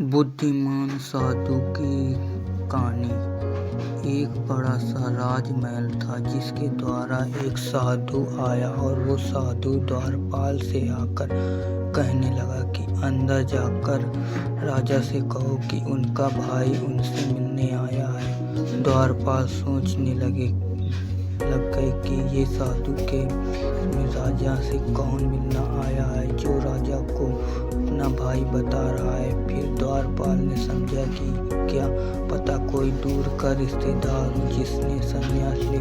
बुद्धिमान साधु की कहानी। एक बड़ा सा राजमहल था जिसके द्वारा एक साधु आया और वो साधु द्वारपाल से आकर कहने लगा कि अंदर जाकर राजा से कहो कि उनका भाई उनसे मिलने आया है। द्वारपाल सोचने लग गए कि ये साधु के राजा से कौन मिलना आया है जो राजा को अपना भाई बता रहा है। फिर द्वारपाल ने समझा कि क्या पता कोई दूर का रिश्तेदार हो जिसने संन्यास ले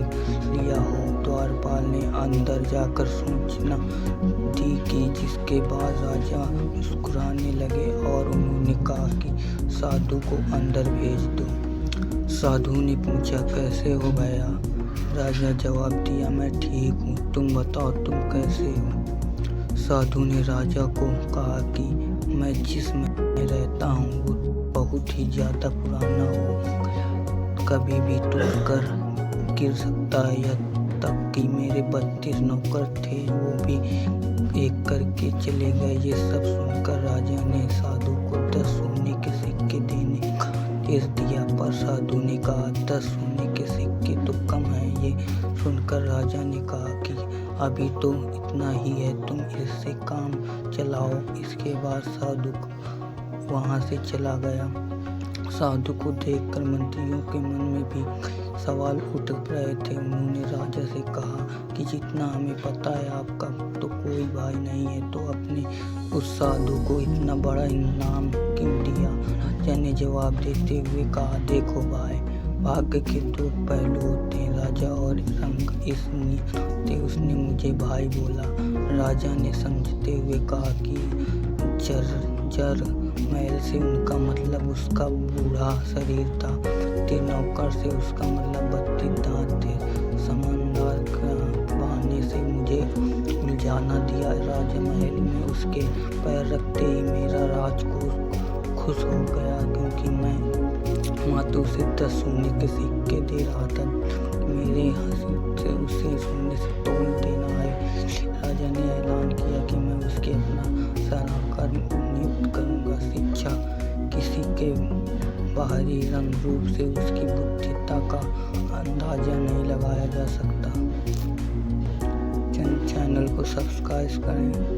लिया हो। द्वारपाल ने अंदर जाकर सूचना दी कि जिसके बाद राजा मुस्कुराने लगे और उन्होंने कहा कि साधु को अंदर भेज दो। साधु ने पूछा, कैसे हो भैया? राजा जवाब दिया, मैं ठीक हूँ, तुम बताओ तुम कैसे हो? साधु ने राजा को कहा कि मैं जिस में रहता हूँ वो बहुत ही ज़्यादा पुराना हो गया, कभी भी टूटकर गिर सकता है। तब कि मेरे 32 नौकर थे, वो भी एक करके चले गए। ये सब सुनकर राजा ने साधु को 10 सोने के सिक्के देने का आदेश दिया, पर साधु ने कहा 10 सोने के सिक्के तो कम है। ये सुनकर राजा ने कहा कि अभी तो इतना ही है, तुम इससे काम चलाओ। इसके बाद साधु वहाँ से चला गया। साधु को देखकर मंत्रियों के मन में भी सवाल उठ रहे थे। उन्होंने राजा से कहा कि जितना हमें पता है आपका तो कोई भाई नहीं है, तो अपने उस साधु को इतना बड़ा इनाम क्यों दिया? राजा ने जवाब देते हुए कहा, देखो भाई, भाग्य के 2 पहलू होते हैं, राजा और रंग। इस नाते उसने मुझे भाई बोला। राजा ने समझते हुए कहा कि जर महल से उनका मतलब उसका बूढ़ा शरीर था, 3 नौकर से उसका मतलब 32 दांत थे। समझदार के बहाने से मुझे उलझाना दिया। राजमहल में उसके पैर रखते ही मेरा राजकुमार खुश हो गया, क्योंकि मैं मातू से 10 सोने के सिक्के दे रहा था। मेरे हंसी से उसे सोने से तोल देना है। राजा ने ऐलान किया कि मैं उसके अपना सलाहकार नियुक्त करूंगा। शिक्षा किसी के बाहरी रंग रूप से उसकी बुद्धिमत्ता का अंदाजा नहीं लगाया जा सकता। चैनल को सब्सक्राइब करें।